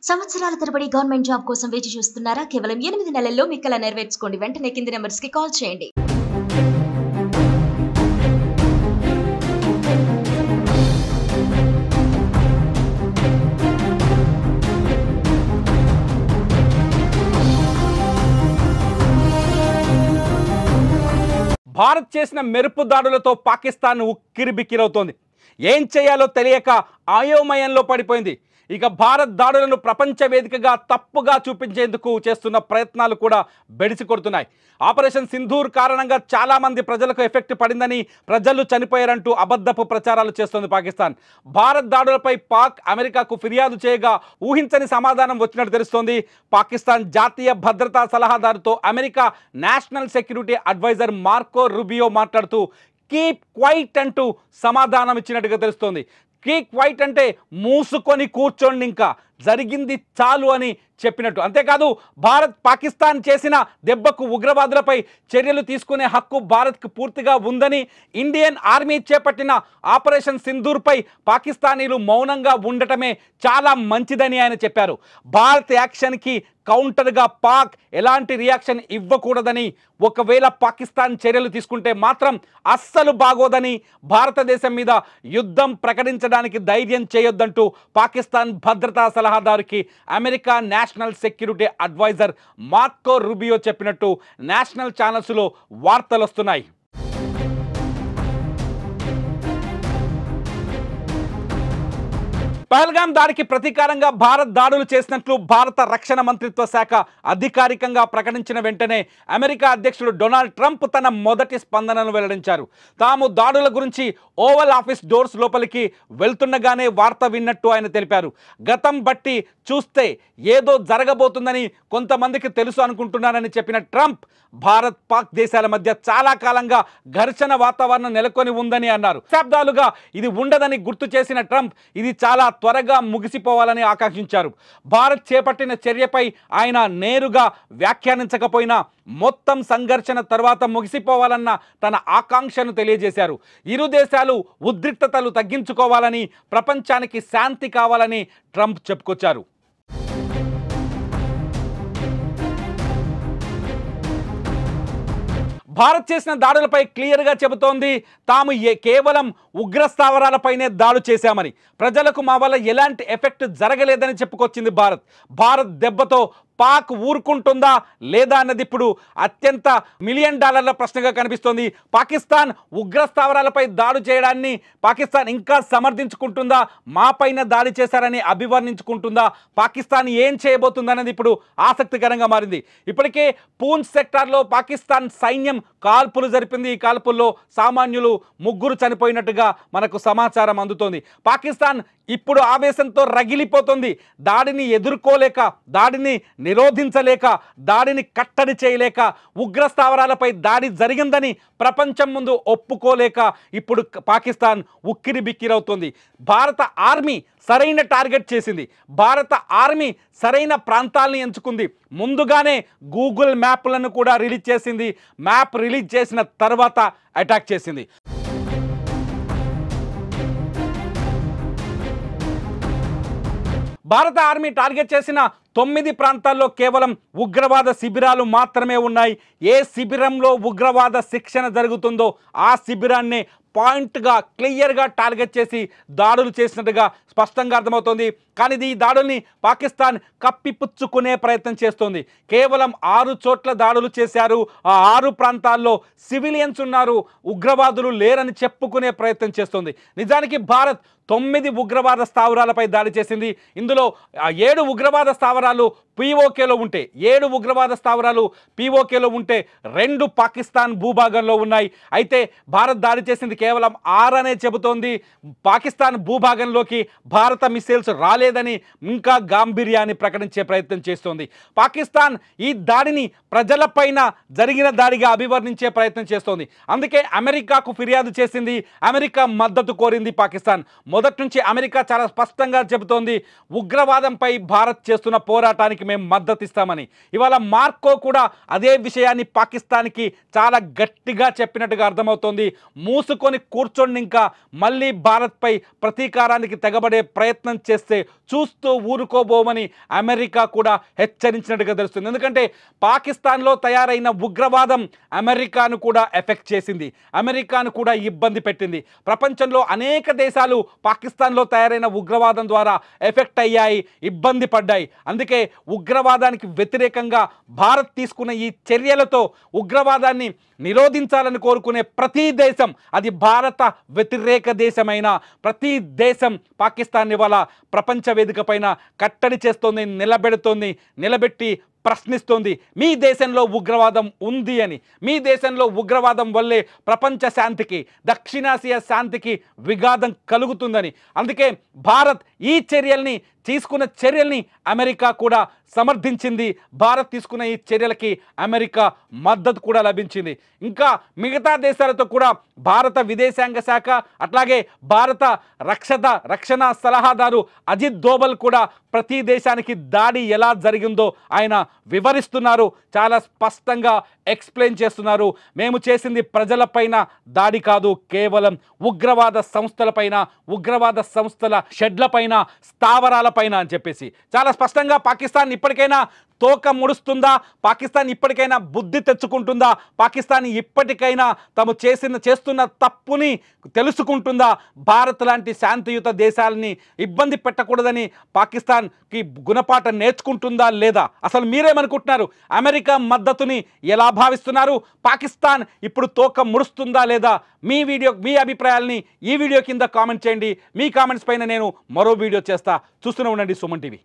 సంవత్సరాల తరబడి government job కోసం వేచి చూస్తున్నారా? కేవలం 8 నెలల్లో మీ కల నెరవేర్చుకోండి. వెంటనే కింది నెంబర్స్ కి కాల్ చేయండి. భారత్ చేసిన మెరుపు దాడులతో పాకిస్తాన్ ఉక్కిరిబిక్కిరవుతోంది. ఏం చేయాలో తెలియక అయోమయంలో పడిపోయింది. ఇక భారత్ దాడులను ప్రపంచ వేదికగా తప్పుగా చూపించేందుకు చేస్తున్న ప్రయత్నాలు కూడా బెడిసి కొడుతున్నాయి. ఆపరేషన్ సింధూర్ కారణంగా చాలామంది ప్రజలకు ఎఫెక్ట్ పడిందని, ప్రజలు చనిపోయారంటూ అబద్ధపు ప్రచారాలు చేస్తోంది పాకిస్తాన్. భారత్ దాడులపై పాక్ అమెరికాకు ఫిర్యాదు చేయగా ఊహించని సమాధానం వచ్చినట్టు తెలుస్తోంది. పాకిస్తాన్ జాతీయ భద్రతా సలహాదారుతో America national security adviser Marco Rubio మాట్లాడుతూ కీప్ క్వైట్ అంటూ సమాధానం ఇచ్చినట్టుగా తెలుస్తోంది. కీప్ క్వైట్ అంటే మూసుకొని కూర్చోండి, ఇంకా జరిగింది చాలు అని చెప్పినట్టు. అంతేకాదు భారత్ పాకిస్తాన్ చేసిన దెబ్బకు ఉగ్రవాదులపై చర్యలు తీసుకునే హక్కు భారత్కు పూర్తిగా ఉందని, ఇండియన్ ఆర్మీ చేపట్టిన ఆపరేషన్ సింధూర్పై పాకిస్తానీలు మౌనంగా ఉండటమే చాలా మంచిదని ఆయన చెప్పారు. భారత్ యాక్షన్కి కౌంటర్గా పాక్ ఎలాంటి రియాక్షన్ ఇవ్వకూడదని, ఒకవేళ పాకిస్తాన్ చర్యలు తీసుకుంటే మాత్రం అస్సలు బాగోదని, భారతదేశం మీద యుద్ధం ప్రకటించడానికి ధైర్యం చేయొద్దంటూ పాకిస్తాన్ భద్రతా సలహాదారుకి America national security adviser Marco Rubio చెప్పినట్టు నేషనల్ ఛానల్స్లో వార్తలు వస్తున్నాయి. పహల్గాం దాడికి ప్రతీకారంగా భారత్ దాడులు చేసినట్లు భారత రక్షణ మంత్రిత్వ శాఖ అధికారికంగా ప్రకటించిన వెంటనే అమెరికా అధ్యక్షుడు డొనాల్డ్ ట్రంప్ తన మొదటి స్పందనను వెల్లడించారు. తాము దాడుల గురించి ఓవల్ ఆఫీస్ డోర్స్ లోపలికి వెళ్తుండగానే వార్త విన్నట్టు ఆయన తెలిపారు. గతం బట్టి చూస్తే ఏదో జరగబోతుందని కొంతమందికి తెలుసు అనుకుంటున్నానని చెప్పిన ట్రంప్, భారత్ పాక్ దేశాల మధ్య చాలా కాలంగా ఘర్షణ వాతావరణం నెలకొని ఉందని అన్నారు. దశాబ్దాలుగా ఇది ఉండదని గుర్తు చేసిన ట్రంప్ ఇది చాలా త్వరగా ముగిసిపోవాలని ఆకాంక్షించారు. భారత్ చేపట్టిన చర్యపై ఆయన నేరుగా వ్యాఖ్యానించకపోయినా మొత్తం సంఘర్షణ తర్వాత ముగిసిపోవాలన్న తన ఆకాంక్షను తెలియజేశారు. ఇరు దేశాలు ఉద్రిక్తతలు తగ్గించుకోవాలని, ప్రపంచానికి శాంతి కావాలని ట్రంప్ చెప్పుకొచ్చారు. భారత్ చేసిన దాడులపై క్లియర్గా చెబుతోంది, తాము కేవలం ఉగ్ర స్థావరాలపైనే దాడు చేశామని, ప్రజలకు మా వల్ల ఎలాంటి ఎఫెక్ట్ జరగలేదని చెప్పుకొచ్చింది భారత్ దెబ్బతో పాక్ ఊరుకుంటుందా లేదా అన్నది ఇప్పుడు అత్యంత $1 మిలియన్ ప్రశ్నగా కనిపిస్తోంది. పాకిస్తాన్ ఉగ్ర స్థావరాలపై దాడి చేయడాన్ని పాకిస్తాన్ ఇంకా సమర్థించుకుంటుందా, మాపైన దాడి చేశారని అభివర్ణించుకుంటుందా, పాకిస్తాన్ ఏం చేయబోతుందన్నది ఇప్పుడు ఆసక్తికరంగా మారింది. ఇప్పటికే పూంచ్ సెక్టార్లో పాకిస్తాన్ సైన్యం కాల్పులు జరిపింది. ఈ కాల్పుల్లో సామాన్యులు 3 చనిపోయినట్టుగా మనకు సమాచారం అందుతోంది. పాకిస్తాన్ ఇప్పుడు ఆవేశంతో రగిలిపోతుంది. దాడిని ఎదుర్కోలేక, దాడిని నిరోధించలేక, దాడిని కట్టడి చేయలేక, ఉగ్ర స్థావరాలపై దాడి జరిగిందని ప్రపంచం ముందు ఒప్పుకోలేక ఇప్పుడు పాకిస్తాన్ ఉక్కిరిబిక్కిరవుతుంది. భారత ఆర్మీ సరైన టార్గెట్ చేసింది. భారత ఆర్మీ సరైన ప్రాంతాలను ఎంచుకుంది. ముందుగానే గూగుల్ మ్యాప్లను కూడా రిలీజ్ చేసింది. మ్యాప్ రిలీజ్ చేసిన తర్వాత అటాక్ చేసింది. భారత ఆర్మీ టార్గెట్ చేసిన 9 ప్రాంతాల్లో కేవలం ఉగ్రవాద శిబిరాలు మాత్రమే ఉన్నాయి. ఏ శిబిరంలో ఉగ్రవాద శిక్షణ జరుగుతుందో ఆ శిబిరాన్నే పాయింట్గా క్లియర్గా టార్గెట్ చేసి దాడులు చేసినట్టుగా స్పష్టంగా అర్థమవుతోంది. కానీ ఈ దాడుల్ని పాకిస్తాన్ కప్పిపుచ్చుకునే ప్రయత్నం చేస్తోంది. కేవలం 6 చోట్ల దాడులు చేశారు. ఆ 6 ప్రాంతాల్లో సివిలియన్స్ ఉన్నారు, ఉగ్రవాదులు లేరని చెప్పుకునే ప్రయత్నం చేస్తోంది. నిజానికి భారత్ 9 ఉగ్రవాద స్థావరాలపై దాడి చేసింది. ఇందులో 7 ఉగ్రవాద స్థావరాలు పీఓకేలో ఉంటే, 7 ఉగ్రవాద స్థావరాలు పీఓకేలో ఉంటే 2 పాకిస్తాన్ భూభాగంలో ఉన్నాయి. అయితే భారత్ దాడి చేసింది కేవలం 6 అనే చెబుతోంది. పాకిస్తాన్ భూభాగంలోకి భారత మిసైల్స్ రాలేదని ఇంకా గాంభీర్యాన్ని ప్రకటించే ప్రయత్నం చేస్తోంది. పాకిస్తాన్ ఈ దాడిని ప్రజలపైన జరిగిన దాడిగా అభివర్ణించే ప్రయత్నం చేస్తోంది. అందుకే అమెరికాకు ఫిర్యాదు చేసింది. అమెరికా మద్దతు కోరింది పాకిస్తాన్. మొదటి నుంచి అమెరికా చాలా స్పష్టంగా చెబుతోంది, ఉగ్రవాదంపై భారత్ చేస్తున్న పోరాటానికి మేము మద్దతు ఇస్తామని. ఇవాళ మార్కో కూడా అదే విషయాన్ని పాకిస్తాన్కి చాలా గట్టిగా చెప్పినట్టుగా అర్థమవుతోంది. మూసుకొని మూసుకొని కూర్చొని ఇంకా మళ్ళీ భారత్పై ప్రతీకారానికి తెగబడే ప్రయత్నం చేస్తే చూస్తూ ఊరుకోబోమని అమెరికా కూడా హెచ్చరించినట్టుగా తెలుస్తుంది. ఎందుకంటే పాకిస్తాన్లో తయారైన ఉగ్రవాదం అమెరికాను కూడా ఎఫెక్ట్ చేసింది, అమెరికాను కూడా ఇబ్బంది పెట్టింది. ప్రపంచంలో అనేక దేశాలు పాకిస్తాన్లో తయారైన ఉగ్రవాదం ద్వారా ఎఫెక్ట్ అయ్యాయి, ఇబ్బంది పడ్డాయి. అందుకే ఉగ్రవాదానికి వ్యతిరేకంగా భారత్ తీసుకున్న ఈ చర్యలతో ఉగ్రవాదాన్ని నిరోధించాలని కోరుకునే ప్రతి దేశం, అది భారత వ్యతిరేక దేశమైన ప్రతి దేశం పాకిస్తాన్ ఇవాళ ప్రపంచ వేదిక పైన కట్టడి చేస్తోంది, నిలబెట్టి ప్రశ్నిస్తోంది. మీ దేశంలో ఉగ్రవాదం ఉంది అని, మీ దేశంలో ఉగ్రవాదం వల్లే ప్రపంచ శాంతికి, దక్షిణాసియా శాంతికి విఘాతం కలుగుతుందని. అందుకే భారత్ ఈ తీసుకున్న చర్యల్ని అమెరికా కూడా సమర్థించింది. భారత్ తీసుకున్న ఈ చర్యలకి అమెరికా మద్దతు కూడా లభించింది. ఇంకా మిగతా దేశాలతో కూడా భారత విదేశాంగ శాఖ, అట్లాగే భారత రక్షణ సలహాదారు అజిత్ దోవల్ కూడా ప్రతి దేశానికి దాడి ఎలా జరిగిందో ఆయన వివరిస్తున్నారు, చాలా స్పష్టంగా ఎక్స్ప్లెయిన్ చేస్తున్నారు. మేము చేసింది ప్రజలపైన దాడి కాదు, కేవలం ఉగ్రవాద సంస్థలపైన, ఉగ్రవాద సంస్థల షెడ్లపైన, స్థావరాలపైన అని చెప్పేసి చాలా స్పష్టంగా పాకిస్తాన్ ఇప్పటికైనా తోక ముడుస్తుందా, పాకిస్తాన్ ఇప్పటికైనా బుద్ధి తెచ్చుకుంటుందా, పాకిస్తాన్ ఇప్పటికైనా తాము చేస్తున్న తప్పుని తెలుసుకుంటుందా, భారత్ లాంటి శాంతియుత దేశాలని ఇబ్బంది పెట్టకూడదని పాకిస్తాన్కి గుణపాఠం నేర్చుకుంటుందా లేదా? అసలు మీరేమనుకుంటున్నారు? అమెరికా మద్దతుని ఎలా భావిస్తున్నారు? పాకిస్తాన్ ఇప్పుడు తోక ముడుస్తుందా లేదా? మీ అభిప్రాయాల్ని ఈ వీడియో కింద కామెంట్ చేయండి. మీ కామెంట్స్ పైన నేను మరో వీడియో చేస్తా. చూస్తూనే ఉండండి సుమన్ టీవీ.